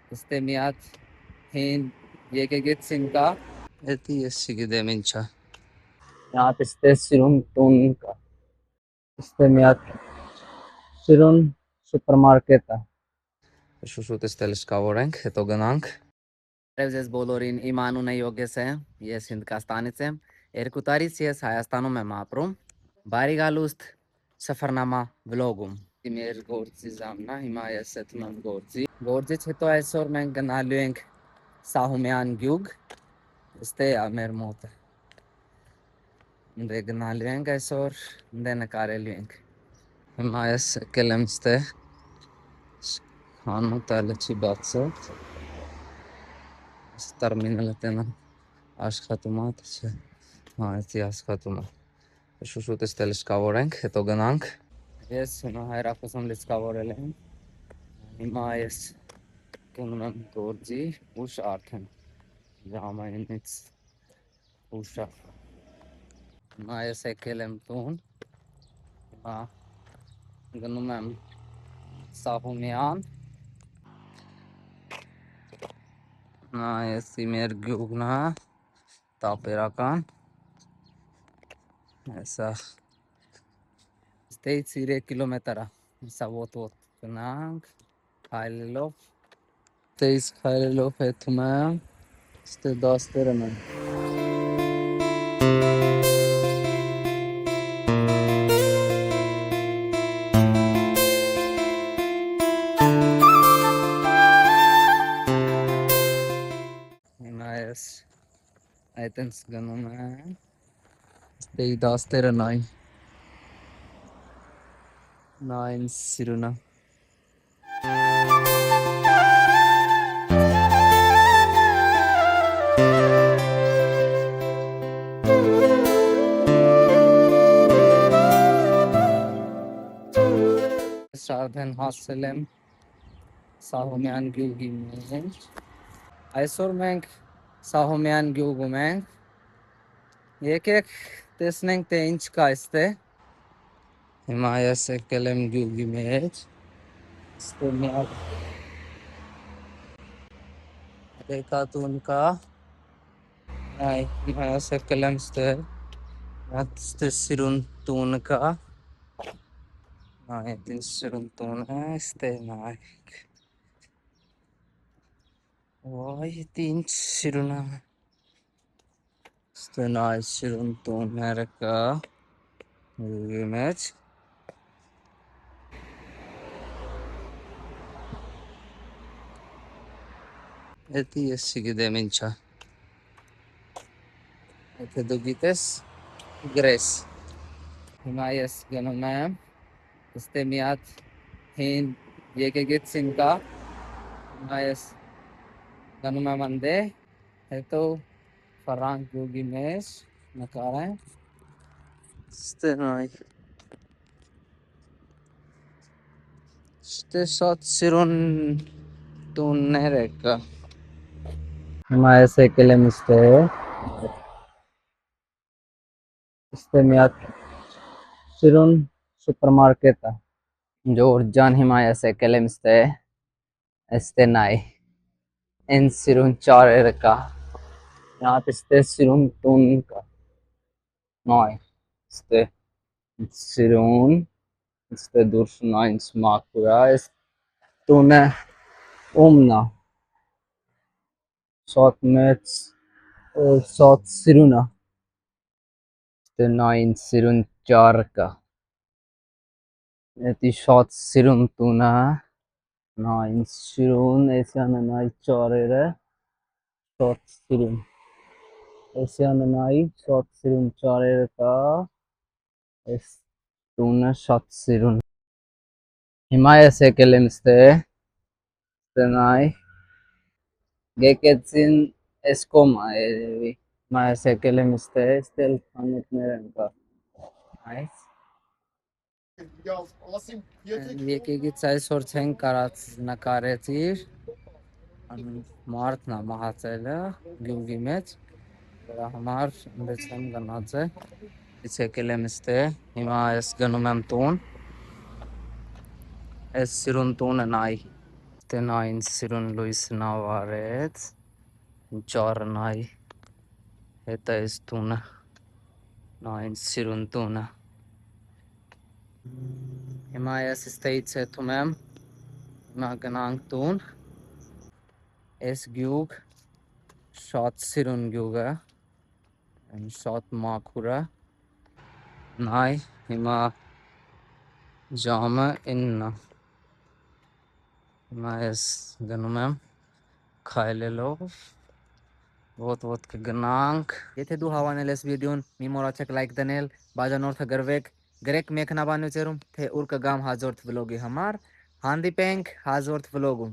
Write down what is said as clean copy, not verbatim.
Este մի հատ հին եկեղեցին կա։ Էդի ես չգիտեմ ինչա։ Մի հատ este սիրուն տուն կա։ Este մի հատ սիրուն սուպերմարկետ է։ Շուշուտ էստել շկավորենք, հետո գնանք։ Բարև ձեզ բոլորին, իմ անունը Յոգես է, ես Հնդկաստանից եմ։ 2 տարից ես Հայաստանում եմ ապրում։ Բարի գալուստ Սֆրնամա վլոգում։ Մեր գործի զամնա, հիմա ես էդում եմ գործի։ Գործից հետո այսօր մենք գնալու ենք Սահումյան գյուղ, ստե է մեր մոտը։ Դե գնալու ենք այսօր, դե նկարելու ենք։ Հիմա ես եկել եմ ստե, անուտալը չի բացել։ Տերմինալը տենը աշխատում է, թե հա, էդի աշխատում է։ Շուշուտ էստել շկավորենք, հետո գնանք։ Ես հիմա հայրախոսում լիցկավորել եմ։ Հիմա ես գնում եմ գործի, ուշ արդեն ժամայինից ուշ է։ Հիմա ես եկել եմ տուն։ Հիմա գնում եմ Սահումյան։ Նա եսի մեր գյուղն է, տապերական։ Հեսա ստեից 3 կիլոմետր է, հեսա ոտոտ գնանք, հայլելով, ստեից հայլելով հետում եմ, ստե դաստերն եմ։ Հիմա ես այդենց գնում եմ, ստեի դաստերն այն, նա ինձ սիրունը։ Արդեն հասել եմ Սահումյան գյուղի մեջ։ Այսօր մենք Սահումյան գյուղում ենք։ Եկեք տեսնենք թե ինչ կա այստե։ Հիմա ես եկել եմ գյուղի մեջ։ Ստե մի հատ բեկատուն կա։ Այ հիմա ես եկել եմ ստե։ Հատ ստե սիրուն տուն կա։ Այ դին սիրուն տուն է, ստե նայք։ Ոայ, դի ինչ սիրուն է։ Ստե նայ սիրուն տունները կա։ Գյուղի մեջ։ Էդի ես չգիտեմ ինչա։ Եթե դու գիտես, գրես։ Հիմա ես գնում եմ, ստե մի հատ հին եկեղեցին կա։ Հիմա ես գնում եմ անդե, հետո Ֆրանկ գյուղի մեջ նկարեմ։ Ստե նայ։ Ստե շատ սիրուն տուններ կա։ Հիմա ես եկել եմ ստե։ Ստե մի հատ սիրուն սուպերմարկետ է։ Ջորջ ջան, հիմա ես եկել եմ ստե։ Ստե նայ։ Են սիրուն ճարերը կա։ Մի հատ ստե սիրուն տուն կա։ Նայ, ստե սիրուն, ստե դուրս նայ ինձ մաքուր է, այս տունը ումն է։ Շատ մեծ, շատ սիրուն է։ Ստե նայ ինձ սիրուն ճար կա։ Էդի շատ սիրուն տուն է։ Նայ ինձ սիրուն, էսյանը նայ ճարերը, շատ սիրուն։ Էսյանը նայ, շատ սիրուն ճարերը կա։ Այս տունը շատ սիրուն։ Հիմա ես եկել եմ ստե։ Ստե նայ։ Գեկեցին էսկոմ է երևի։ Հիմա ես եկել եմ ստե, ստել խանութներ են կա։ Այս։ Եկեղեցի այսօր չեն կարած նկարեցիր։ Մարդն է մահացել է գյուղի մեջ։ Դրա համար դες եմ գնաց է։ Ես եկել եմ ստե, հիմա ես գնում եմ տուն։ Այս սիրուն տունը նայ։ Ստենային սիրուն լույսն ավարեց, ճառնայ հետա էս տունը, նային սիրուն տունը։ Հիմա ես ստեից հետում եմ, հիմա գնանք տուն, էս գյուղ, շատ սիրուն գյուղ է, շատ մաքուր է, նայ, հիմա ժամը 9-ը, հիմա ես գնում եմ քայլելով, ոտոտ կգնանք։ Եթե դու հավանել ես վիդեոն, մի մոռացեք լայք դնել, բաժանորդը գրվեք, գրեք մեքենաբանությունում, թե ուր կգամ հաջորդ վլոգի համար, հանդիպենք հաջորդ վլոգում։